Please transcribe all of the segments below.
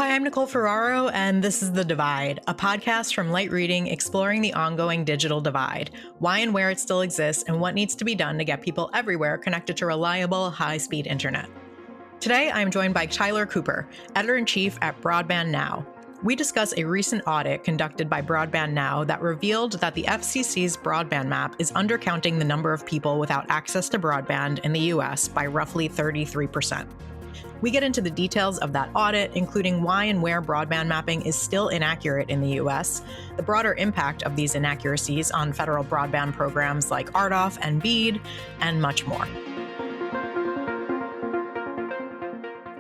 Hi, I'm Nicole Ferraro, and this is The Divide, a podcast from Light Reading exploring the ongoing digital divide, why and where it still exists, and what needs to be done to get people everywhere connected to reliable, high-speed internet. Today, I'm joined by Tyler Cooper, editor-in-chief at BroadbandNow. We discuss a recent audit conducted by BroadbandNow that revealed that the FCC's broadband map is undercounting the number of people without access to broadband in the U.S. by roughly 33%. We get into the details of that audit, including why and where broadband mapping is still inaccurate in the U.S., the broader impact of these inaccuracies on federal broadband programs like RDOF and Mbit, and much more.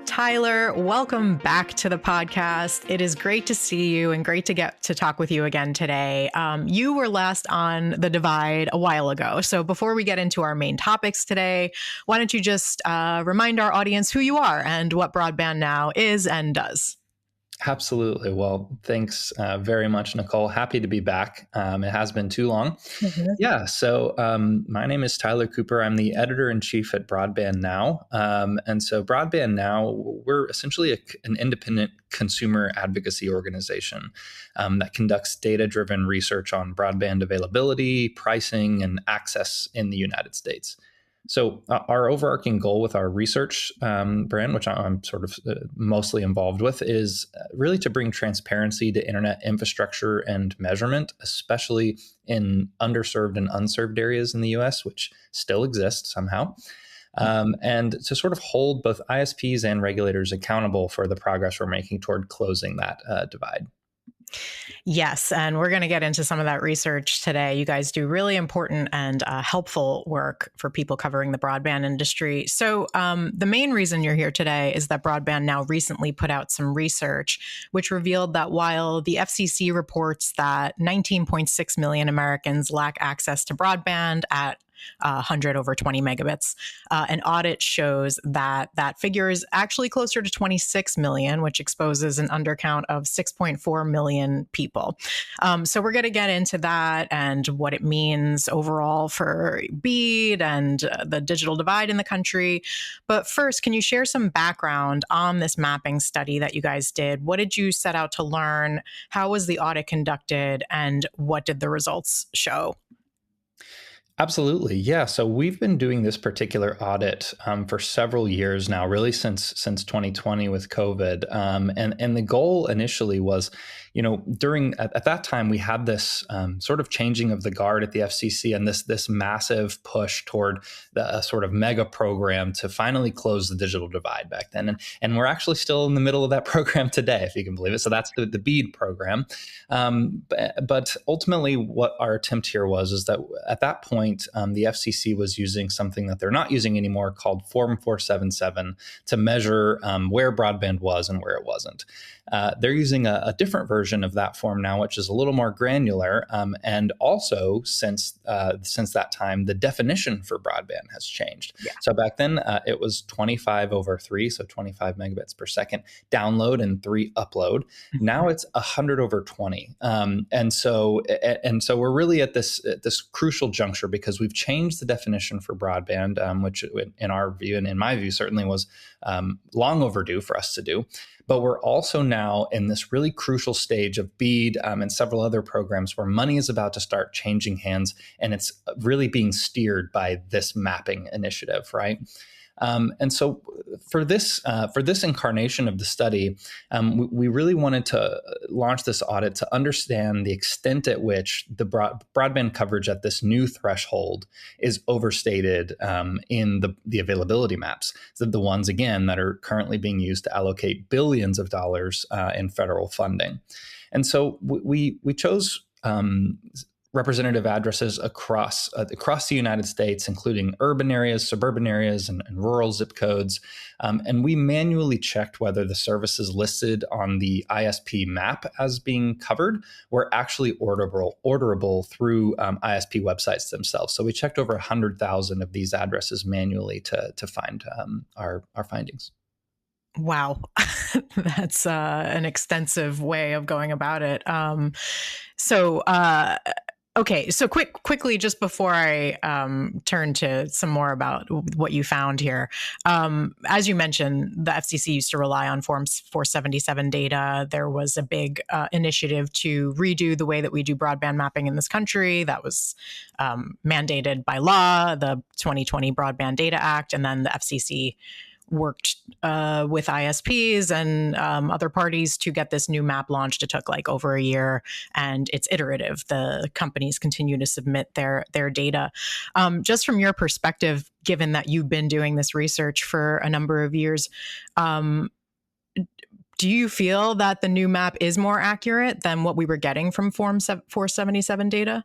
Tyler, welcome back to the podcast. It is great to see you and great to get to talk with you again today. You were last on The Divide a while ago. So before we get into our main topics today, why don't you just remind our audience who you are and what BroadbandNow is and does? Absolutely. Well, thanks very much, Nicole. Happy to be back. It has been too long. Yeah. So my name is Tyler Cooper. I'm the editor-in-chief at BroadbandNow. And so BroadbandNow, we're essentially an independent consumer advocacy organization that conducts data-driven research on broadband availability, pricing, and access in the United States. So our overarching goal with our research brand, which I'm sort of mostly involved with, is really to bring transparency to internet infrastructure and measurement, especially in underserved and unserved areas in the US, which still exist somehow, and to sort of hold both ISPs and regulators accountable for the progress we're making toward closing that divide. Yes, and we're going to get into some of that research today. You guys do really important and helpful work for people covering the broadband industry. So the main reason you're here today is that BroadbandNow recently put out some research which revealed that while the FCC reports that 19.6 million Americans lack access to broadband at 100 over 20 megabits. An audit shows that that figure is actually closer to 26 million, which exposes an undercount of 6.4 million people. So we're going to get into that and what it means overall for BEAD and the digital divide in the country. But first, can you share some background on this mapping study that you guys did? What did you set out to learn? How was the audit conducted? And what did the results show? Absolutely. Yeah. So we've been doing this particular audit for several years now, really since 2020 with COVID. And the goal initially was, during at that time, we had this sort of changing of the guard at the FCC and this massive push toward the sort of mega program to finally close the digital divide back then. And we're actually still in the middle of that program today, if you can believe it. So that's the BEAD program. But ultimately, what our attempt here is that at that point, the FCC was using something that they're not using anymore called Form 477 to measure where broadband was and where it wasn't. They're using a different version of that form now, which is a little more granular. And also, since that time, the definition for broadband has changed. Yeah. So back then, it was 25 over 3, so 25 megabits per second download and 3 upload. Now it's 100 over 20. And so we're really at this crucial juncture because we've changed the definition for broadband, which in our view and in my view certainly was long overdue for us to do. But we're also now in this really crucial stage of BEAD and several other programs where money is about to start changing hands, and it's really being steered by this mapping initiative, right? And so for this incarnation of the study, we really wanted to launch this audit to understand the extent at which the broadband coverage at this new threshold is overstated in the availability maps. So the ones, again, that are currently being used to allocate billions of dollars in federal funding. And so we chose representative addresses across the United States, including urban areas, suburban areas, and rural zip codes. And we manually checked whether the services listed on the ISP map as being covered were actually orderable through ISP websites themselves. So we checked over 100,000 of these addresses manually to find our findings. Wow, that's an extensive way of going about it. So Okay, so quickly, just before I turn to some more about what you found here, as you mentioned, the FCC used to rely on Form 477 data. There was a big initiative to redo the way that we do broadband mapping in this country. That was mandated by law, the 2020 Broadband Data Act, and then the FCC worked with ISPs and other parties to get this new map launched. It took like over a year, and it's iterative. The companies continue to submit their data. Just from your perspective, given that you've been doing this research for a number of years, do you feel that the new map is more accurate than what we were getting from Form 477 data?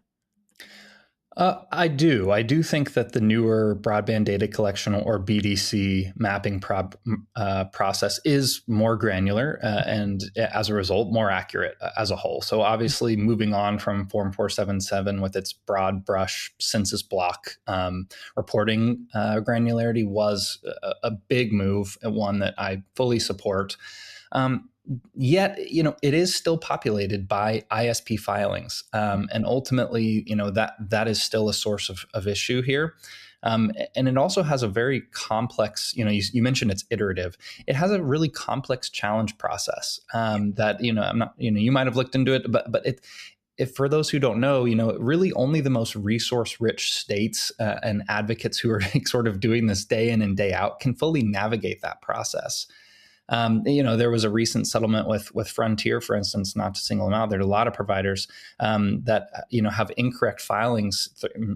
I do. I do think that the newer broadband data collection, or BDC mapping process, is more granular and, as a result, more accurate as a whole. So obviously, moving on from Form 477 with its broad brush census block reporting granularity was a big move, and one that I fully support. Yet, it is still populated by ISP filings, and ultimately, that is still a source of issue here. And it also has a very complex, you mentioned it's iterative. It has a really complex challenge process that, I'm not, you might have looked into it, but if for those who don't know, really only the most resource-rich states and advocates who are sort of doing this day in and day out can fully navigate that process. There was a recent settlement with Frontier, for instance, not to single them out. There are a lot of providers that have incorrect filings.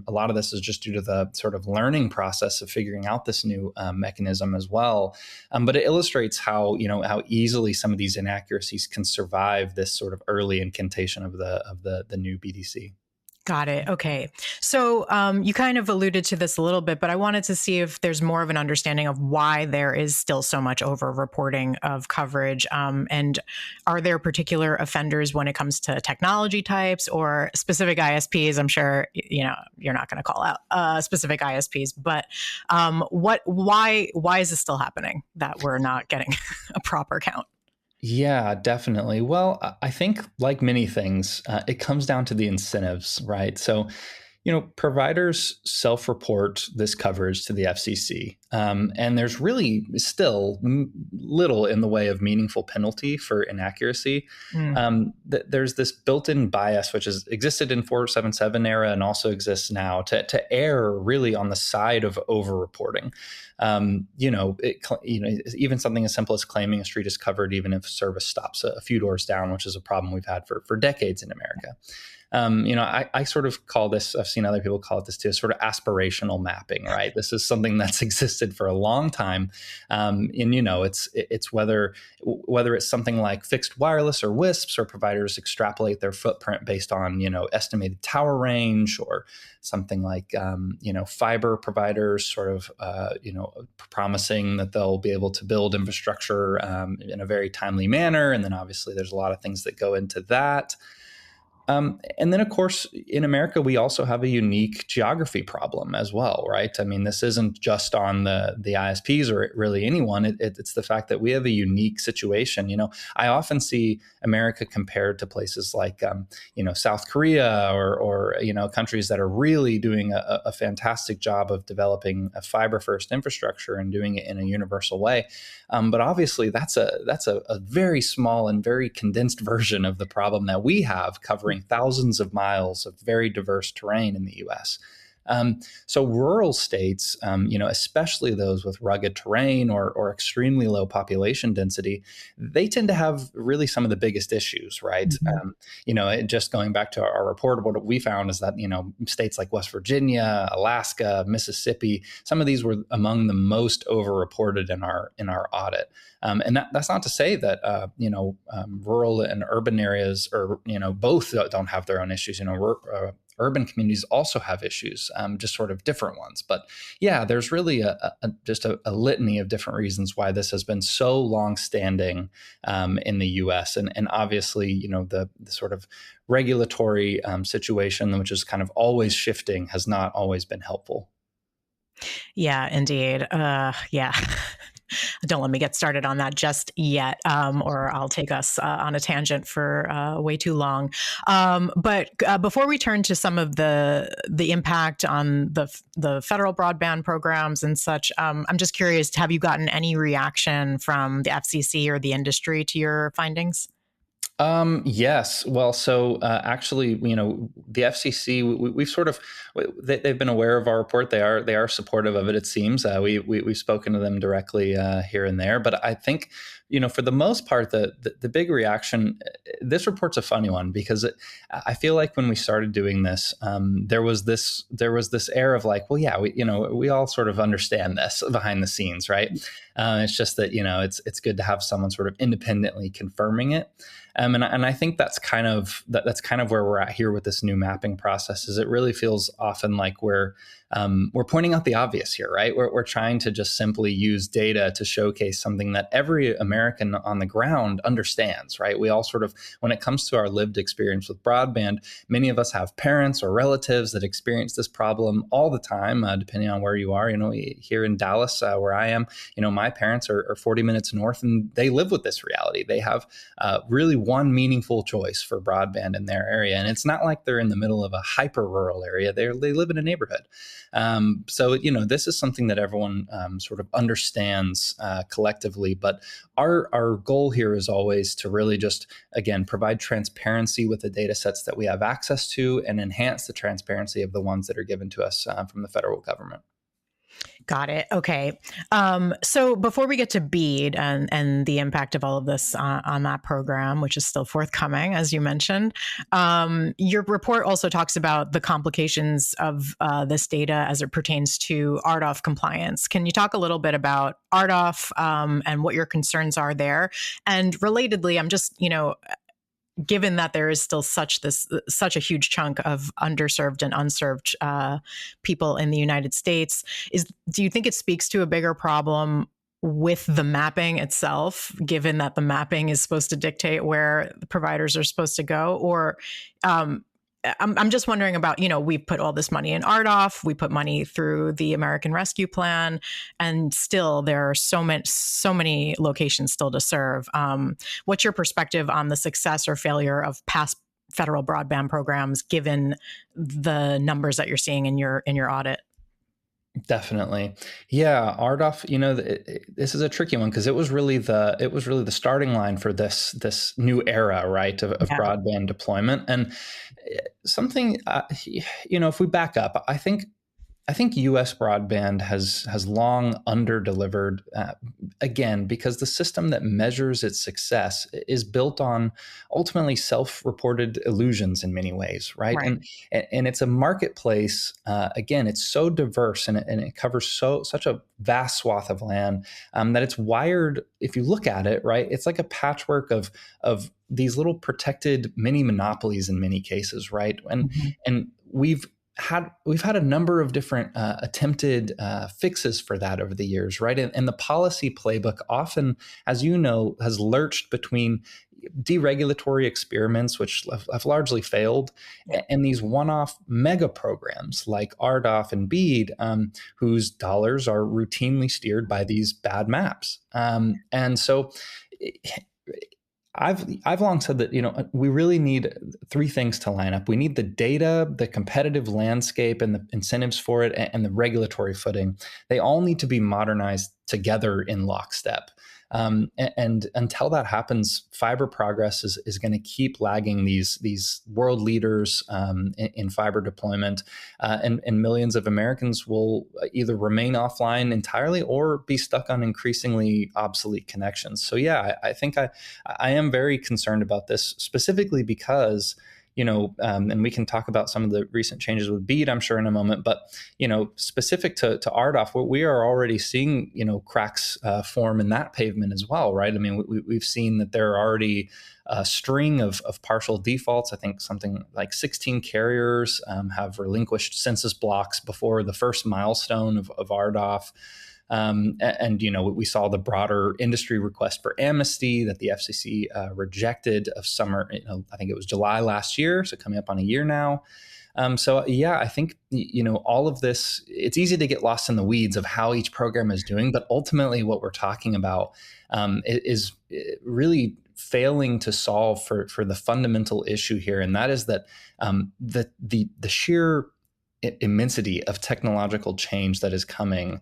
A lot of this is just due to the sort of learning process of figuring out this new mechanism as well. But it illustrates how easily some of these inaccuracies can survive this sort of early incantation of the new BDC. Got it. Okay. So you kind of alluded to this a little bit, but I wanted to see if there's more of an understanding of why there is still so much over-reporting of coverage. And are there particular offenders when it comes to technology types or specific ISPs? I'm sure you're not going to call out specific ISPs, but why is this still happening that we're not getting a proper count? Yeah, definitely. Well, I think, like many things, it comes down to the incentives, right? So, providers self-report this coverage to the FCC, and there's really still little in the way of meaningful penalty for inaccuracy. There's this built-in bias, which has existed in 477 era and also exists now, to err really on the side of over-reporting. Even something as simple as claiming a street is covered, even if service stops a few doors down, which is a problem we've had for decades in America. I sort of call this, I've seen other people call it this too, sort of aspirational mapping, right? This is something that's existed for a long time. It's whether it's something like fixed wireless or WISPs, or providers extrapolate their footprint based on, estimated tower range, or something like, fiber providers sort of, promising that they'll be able to build infrastructure in a very timely manner. And then obviously there's a lot of things that go into that. And then, of course, in America, we also have a unique geography problem as well, right? I mean, this isn't just on the ISPs or really anyone. It's the fact that we have a unique situation. I often see America compared to places like, South Korea or countries that are really doing a fantastic job of developing a fiber-first infrastructure and doing it in a universal way. But obviously, that's a very small and very condensed version of the problem that we have, covering thousands of miles of very diverse terrain in the U.S. So rural states, especially those with rugged terrain or extremely low population density, they tend to have really some of the biggest issues, right? Just going back to our report, what we found is that, states like West Virginia, Alaska, Mississippi, some of these were among the most overreported in our audit. And that's not to say that, rural and urban areas, or, both don't have their own issues. Urban communities also have issues, just sort of different ones. But yeah, there's really just a litany of different reasons why this has been so long-standing in the U.S. And obviously, the sort of regulatory situation, which is kind of always shifting, has not always been helpful. Yeah, indeed. Yeah. Don't let me get started on that just yet, or I'll take us on a tangent for way too long. But before we turn to some of the impact on the federal broadband programs and such, I'm just curious: have you gotten any reaction from the FCC or the industry to your findings? Yes. Well, so actually, the FCC, we've sort of, they've been aware of our report. They are supportive of it. It seems we've spoken to them directly here and there. But I think, for the most part, the big reaction. This report's a funny one because I feel like when we started doing this, there was this air of like, well, yeah, we all sort of understand this behind the scenes, right? It's just that it's good to have someone sort of independently confirming it. And I think that's kind of where we're at here with this new mapping process. Is it really feels often like we're pointing out the obvious here, right? We're trying to just simply use data to showcase something that every American on the ground understands, right? We all sort of, when it comes to our lived experience with broadband, many of us have parents or relatives that experience this problem all the time, depending on where you are. Here in Dallas, where I am, my parents are 40 minutes north, and they live with this reality. They have really one meaningful choice for broadband in their area, and it's not like they're in the middle of a hyper rural area. They live in a neighborhood. So this is something that everyone sort of understands collectively. But our goal here is always to really just, again, provide transparency with the data sets that we have access to, and enhance the transparency of the ones that are given to us from the federal government. Got it. Okay. So before we get to BEAD and the impact of all of this on that program, which is still forthcoming, as you mentioned, your report also talks about the complications of this data as it pertains to RDOF compliance. Can you talk a little bit about RDOF and what your concerns are there? And relatedly, I'm just, given that there is still such a huge chunk of underserved and unserved people in the United States, do you think it speaks to a bigger problem with the mapping itself, given that the mapping is supposed to dictate where the providers are supposed to go? Or I'm just wondering about, we put all this money in RDOF, we put money through the American Rescue Plan, and still there are so many locations still to serve. What's your perspective on the success or failure of past federal broadband programs, given the numbers that you're seeing in your audit? Definitely. Yeah, RDOF, this is a tricky one because it was really the starting line for this new era, right, of Yeah. broadband deployment. And something, if we back up, I think U.S. broadband has long underdelivered, again, because the system that measures its success is built on ultimately self-reported illusions in many ways, right? Right. And it's a marketplace. Again, it's so diverse, and it covers such a vast swath of land that it's wired. If you look at it, right, it's like a patchwork of these little protected mini monopolies in many cases, right? And Mhm. and we've had a number of different attempted fixes for that over the years, right? And the policy playbook often, as you know, has lurched between deregulatory experiments, which have largely failed, Yeah. and these one-off mega programs like RDOF and BEAD, whose dollars are routinely steered by these bad maps. And so I've long said that we really need three things to line up. We need the data, the competitive landscape, and the incentives for it, and the regulatory footing. They all need to be modernized together in lockstep. And until that happens, fiber progress is going to keep lagging these world leaders in fiber deployment, and millions of Americans will either remain offline entirely or be stuck on increasingly obsolete connections. So yeah, I think I am very concerned about this, specifically because and we can talk about some of the recent changes with BEAD, I'm sure, in a moment. But specific to RDOF, we are already seeing cracks form in that pavement as well, right? I mean, we've seen that there are already a string of partial defaults. I think something like 16 carriers have relinquished census blocks before the first milestone of RDOF. And we saw the broader industry request for amnesty that the FCC rejected of summer. I think it was July last year, so coming up on a year now. So yeah, I think all of this. It's easy to get lost in the weeds of how each program is doing, but ultimately, what we're talking about is really failing to solve for the fundamental issue here, and that is that the sheer immensity of technological change that is coming,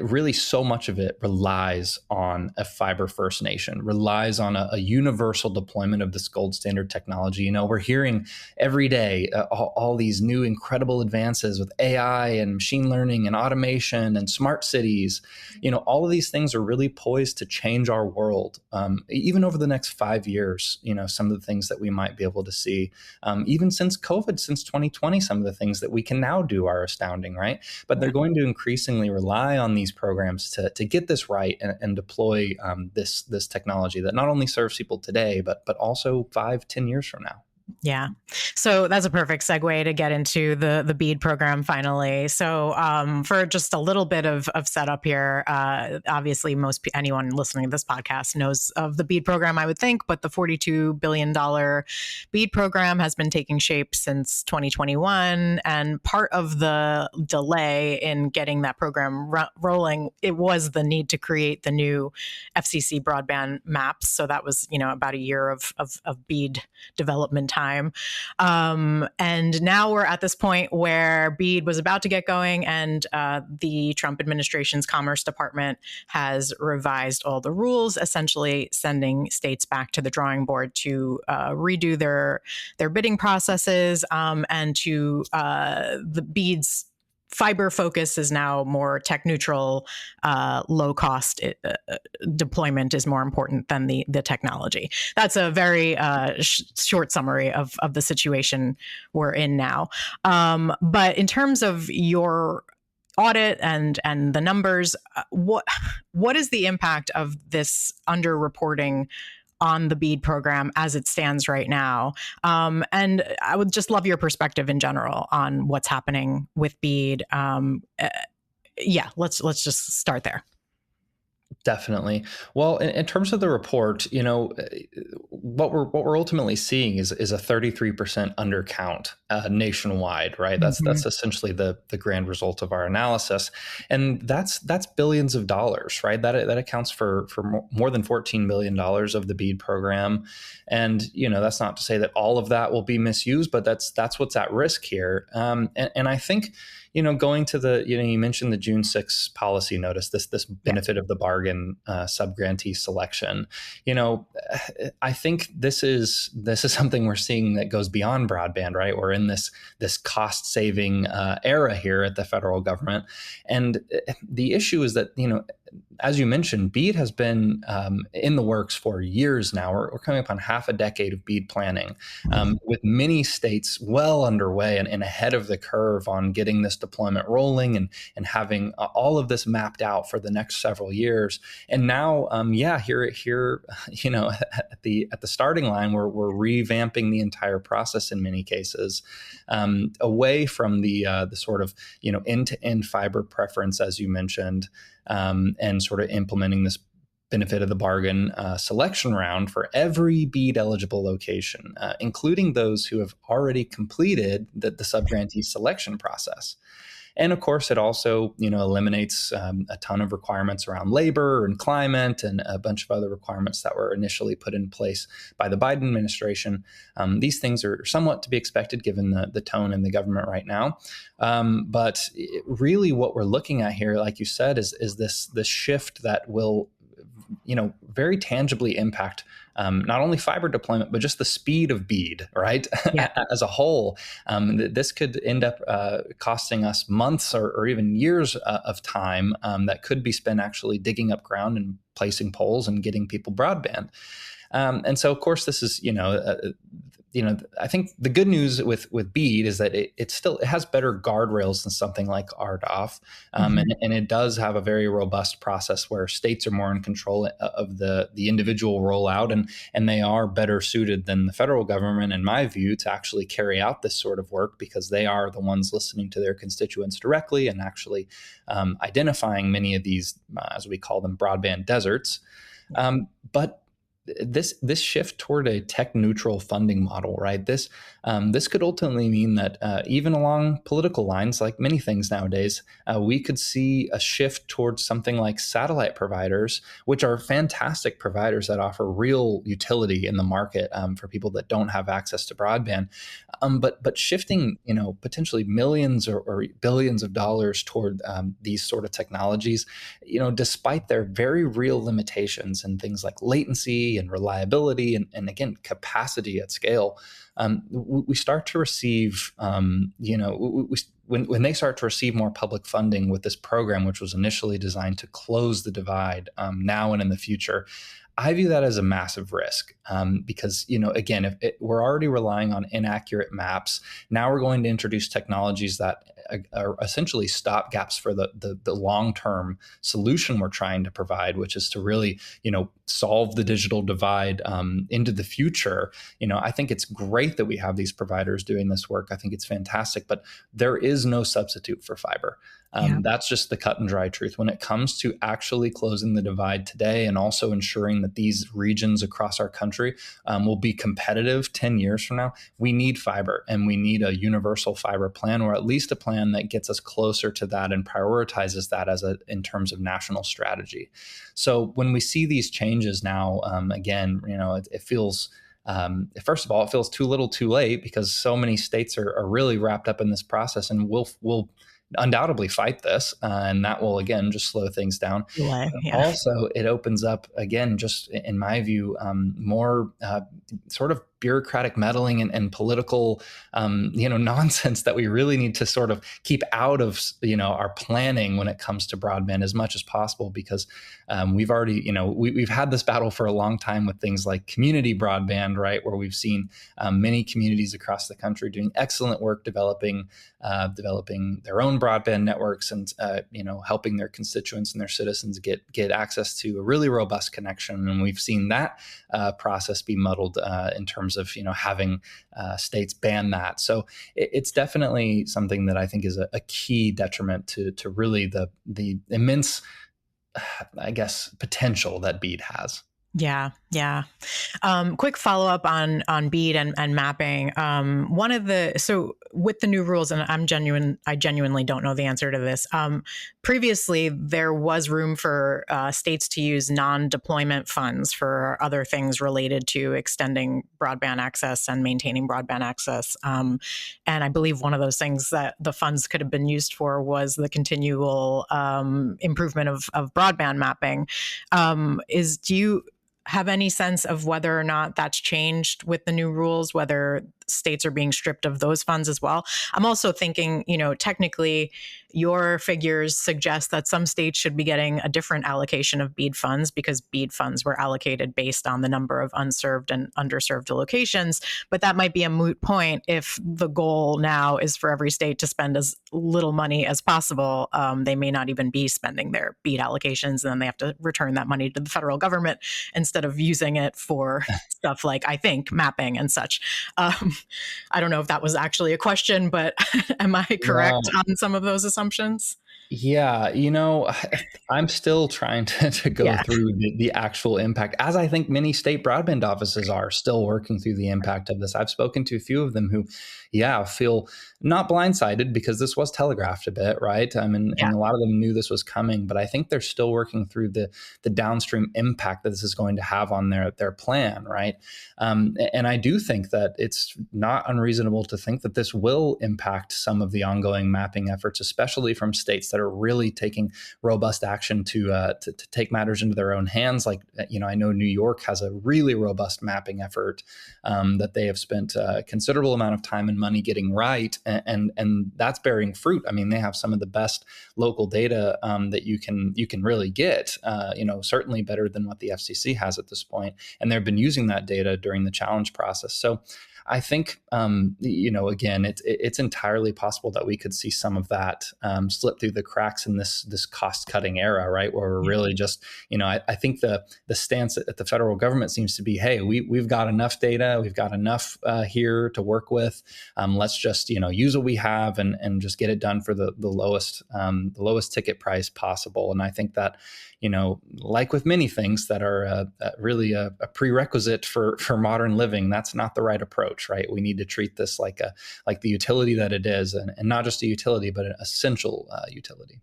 really so much of it relies on a fiber first nation, relies on a universal deployment of this gold standard technology. We're hearing every day all these new incredible advances with AI and machine learning and automation and smart cities. All of these things are really poised to change our world, even over the next 5 years. Some of the things that we might be able to see, even since COVID, since 2020, some of the things that we can now do are astounding, right? But they're going to increasingly rely on these programs to get this right and deploy this technology that not only serves people today, but also 5-10 years from now. Yeah. So that's a perfect segue to get into the BEAD program finally. So for just a little bit of setup here, obviously anyone listening to this podcast knows of the BEAD program, I would think, but the $42 billion BEAD program has been taking shape since 2021. And part of the delay in getting that program rolling, it was the need to create the new FCC broadband maps. So that was, about a year of BEAD development time. And now we're at this point where BEAD was about to get going, and the Trump administration's Commerce Department has revised all the rules, essentially sending states back to the drawing board to redo their bidding processes, and to the BEAD's fiber focus is now more tech neutral, low cost deployment is more important than the technology. That's a very short summary of the situation we're in now. But in terms of your audit and the numbers, what is the impact of this underreporting on the BEAD program as it stands right now? And I would just love your perspective in general on what's happening with BEAD. Let's just start there. Definitely. Well, in terms of the report, what we're ultimately seeing is a 33% undercount nationwide, right? That's essentially the grand result of our analysis, and that's billions of dollars, right? That accounts for more than $14 billion of the BEAD program, and that's not to say that all of that will be misused, but that's what's at risk here. And I think, going to the, you mentioned the June 6th policy notice, this benefit of the bargain subgrantee selection. I think this is something we're seeing that goes beyond broadband, right? We're in this cost saving era here at the federal government, and the issue is that as you mentioned, BEAD has been in the works for years now. We're coming up on half a decade of BEAD planning, with many states well underway and ahead of the curve on getting this deployment rolling and having all of this mapped out for the next several years. And now, here, at the starting line, we're revamping the entire process in many cases, away from the sort of end-to-end fiber preference, as you mentioned. And sort of implementing this benefit of the bargain selection round for every BEAD eligible location, including those who have already completed the subgrantee selection process. And of course, it also eliminates a ton of requirements around labor and climate and a bunch of other requirements that were initially put in place by the Biden administration. These things are somewhat to be expected given the tone in the government right now. But really what we're looking at here, like you said, is this shift that will very tangibly impact not only fiber deployment, but just the speed of BEAD, right? Yeah. As a whole. This could end up costing us months or even years of time that could be spent actually digging up ground and placing poles and getting people broadband. And so, of course, this is, I think the good news with BEAD is that it has better guardrails than something like RDOF, and it does have a very robust process where states are more in control of the individual rollout, and they are better suited than the federal government, in my view, to actually carry out this sort of work because they are the ones listening to their constituents directly and actually identifying many of these, as we call them, broadband deserts. But this shift toward a tech neutral funding model, right? This could ultimately mean that even along political lines, like many things nowadays, we could see a shift towards something like satellite providers, which are fantastic providers that offer real utility in the market for people that don't have access to broadband. But shifting, potentially millions or billions of dollars toward these sort of technologies, despite their very real limitations in things like latency and reliability and again capacity at scale, we start to receive, when they start to receive more public funding with this program, which was initially designed to close the divide now and in the future. I view that as a massive risk because, again, if we're already relying on inaccurate maps, now we're going to introduce technologies that are essentially stopgaps for the long-term solution we're trying to provide, which is to really, solve the digital divide into the future. I think it's great that we have these providers doing this work. I think it's fantastic, but there is no substitute for fiber. Yeah. That's just the cut and dry truth. When it comes to actually closing the divide today and also ensuring that these regions across our country will be competitive 10 years from now, we need fiber and we need a universal fiber plan, or at least a plan that gets us closer to that and prioritizes that in terms of national strategy. So when we see these changes now, again, it feels first of all, it feels too little too late because so many states are really wrapped up in this process and will undoubtedly fight this, and that will again just slow things down. But Yeah. also, it opens up again, just in my view, more sort of bureaucratic meddling and political, nonsense that we really need to sort of keep out of, our planning when it comes to broadband as much as possible, because we've already, we've had this battle for a long time with things like community broadband, right, where we've seen many communities across the country doing excellent work developing their own broadband networks and helping their constituents and their citizens get access to a really robust connection. And we've seen that process be muddled in terms of having states ban that. So it's definitely something that I think is a key detriment to really the immense, I guess, potential that BEAD has. Yeah. Quick follow up on BEAD and mapping. So with the new rules, and I genuinely don't know the answer to this. Previously, there was room for states to use non-deployment funds for other things related to extending broadband access and maintaining broadband access. And I believe one of those things that the funds could have been used for was the continual improvement of broadband mapping. Do you have any sense of whether or not that's changed with the new rules, whether states are being stripped of those funds as well? I'm also thinking, technically your figures suggest that some states should be getting a different allocation of BEAD funds because BEAD funds were allocated based on the number of unserved and underserved locations. But that might be a moot point if the goal now is for every state to spend as little money as possible. They may not even be spending their BEAD allocations, and then they have to return that money to the federal government instead of using it for stuff like, I think, mapping and such. I don't know if that was actually a question, but am I correct on some of those assumptions? Yeah, I'm still trying to go Yeah. through the actual impact, as I think many state broadband offices are still working through the impact of this. I've spoken to a few of them who, feel not blindsided because this was telegraphed a bit, right? And a lot of them knew this was coming, but I think they're still working through the downstream impact that this is going to have on their plan, right? And I do think that it's not unreasonable to think that this will impact some of the ongoing mapping efforts, especially from states that are really taking robust action to take matters into their own hands. Like, I know New York has a really robust mapping effort that they have spent a considerable amount of time and money getting right, and that's bearing fruit. I mean, they have some of the best local data that you can really get. Certainly better than what the FCC has at this point, and they've been using that data during the challenge process. So I think, again, it's entirely possible that we could see some of that slip through the cracks in this cost cutting era, right? Where we're really just, I think the stance at the federal government seems to be, hey, we've got enough data, we've got enough here to work with. Let's just use what we have and just get it done for the lowest ticket price possible. And I think that like with many things that are really a prerequisite for modern living, that's not the right approach, right? We need to treat this like the utility that it is, and not just a utility, but an essential utility.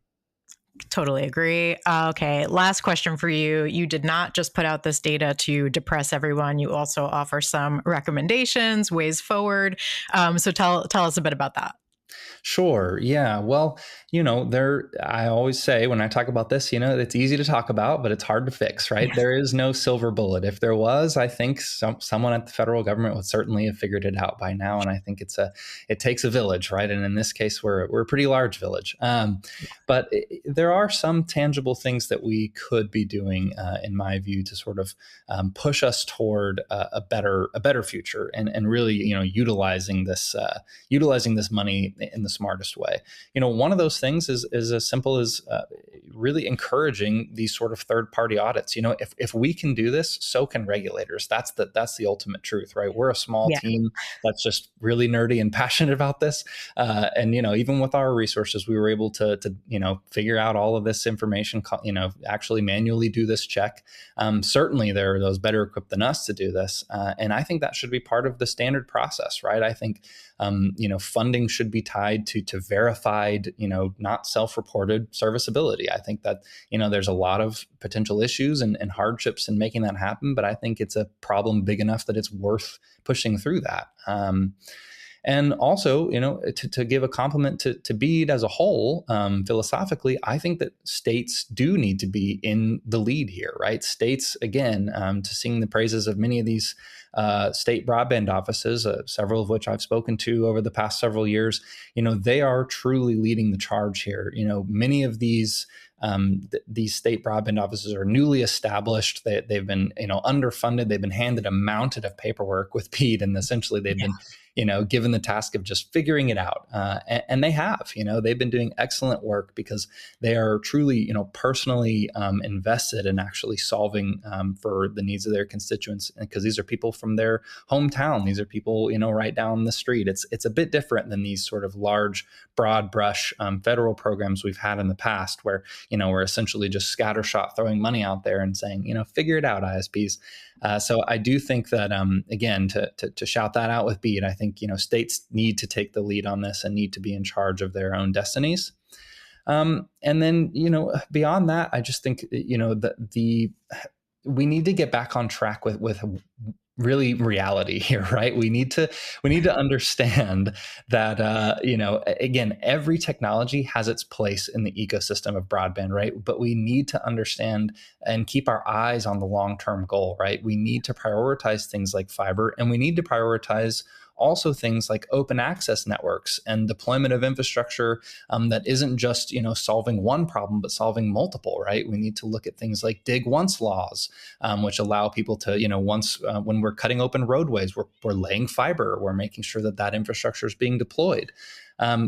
Totally agree. Okay, last question for you. You did not just put out this data to depress everyone. You also offer some recommendations, ways forward. So tell us a bit about that. Sure. Yeah. Well, I always say when I talk about this, it's easy to talk about, but it's hard to fix, right? Yes. There is no silver bullet. If there was, I think someone at the federal government would certainly have figured it out by now. And I think it takes a village, right? And in this case, we're a pretty large village. But there are some tangible things that we could be doing, in my view, to sort of push us toward a better future, and really, utilizing this money in the smartest way. One of those things is as simple as really encouraging these sort of third-party audits. If we can do this, so can regulators. That's the ultimate truth, right? We're a small team that's just really nerdy and passionate about this, and even with our resources, we were able to figure out all of this information. Actually manually do this check. Certainly, there are those better equipped than us to do this, and I think that should be part of the standard process, right? I think funding should be tied to verified, not self-reported serviceability. I think that, there's a lot of potential issues and hardships in making that happen, but I think it's a problem big enough that it's worth pushing through that. And also, to give a compliment to BEAD as a whole, philosophically, I think that states do need to be in the lead here, right? States, again, to sing the praises of many of these state broadband offices, several of which I've spoken to over the past several years, they are truly leading the charge here. Many of these state broadband offices are newly established. They've been, underfunded. They've been handed a mountain of paperwork with BEAD, and essentially they've been, given the task of just figuring it out. And they have, they've been doing excellent work because they are truly, personally invested in actually solving for the needs of their constituents. Because these are people from their hometown. These are people, right down the street. It's a bit different than these sort of large, broad brush federal programs we've had in the past, where we're essentially just scattershot throwing money out there and saying, figure it out, ISPs. So I do think that, again, to shout that out with BEAD, I think, states need to take the lead on this and need to be in charge of their own destinies. And then, beyond that, I just think, we need to get back on track with really reality here, right? We need to understand that, again, every technology has its place in the ecosystem of broadband, right? But we need to understand and keep our eyes on the long-term goal, right? We need to prioritize things like fiber, and we need to prioritize also things like open access networks and deployment of infrastructure that isn't just solving one problem, but solving multiple, right? We need to look at things like dig once laws, which allow people to, once when we're cutting open roadways, we're laying fiber, we're making sure that infrastructure is being deployed.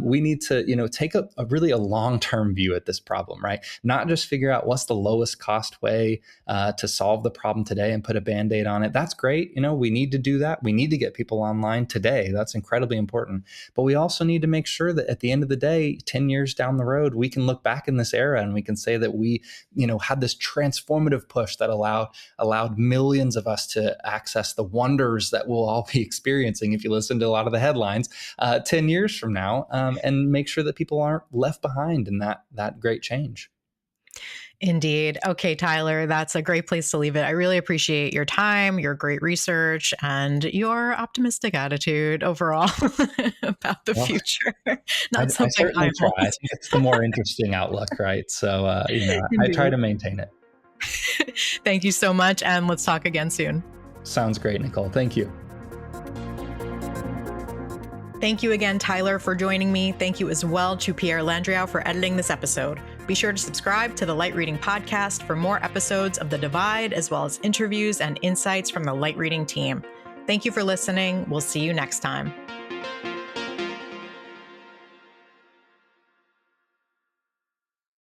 We need to, take a really long-term view at this problem, right? Not just figure out what's the lowest cost way to solve the problem today and put a Band-Aid on it. That's great. We need to do that. We need to get people online today. That's incredibly important. But we also need to make sure that at the end of the day, 10 years down the road, we can look back in this era and we can say that we, had this transformative push that allowed millions of us to access the wonders that we'll all be experiencing if you listen to a lot of the headlines 10 years from now. And make sure that people aren't left behind in that great change. Indeed. Okay, Tyler, that's a great place to leave it. I really appreciate your time, your great research, and your optimistic attitude overall about the future. Not something I certainly try. I think it's the more interesting outlook, right? So, I try to maintain it. Thank you so much, and let's talk again soon. Sounds great, Nicole. Thank you. Thank you again, Tyler, for joining me. Thank you as well to Pierre Landriau for editing this episode. Be sure to subscribe to the Light Reading Podcast for more episodes of The Divide, as well as interviews and insights from the Light Reading team. Thank you for listening. We'll see you next time.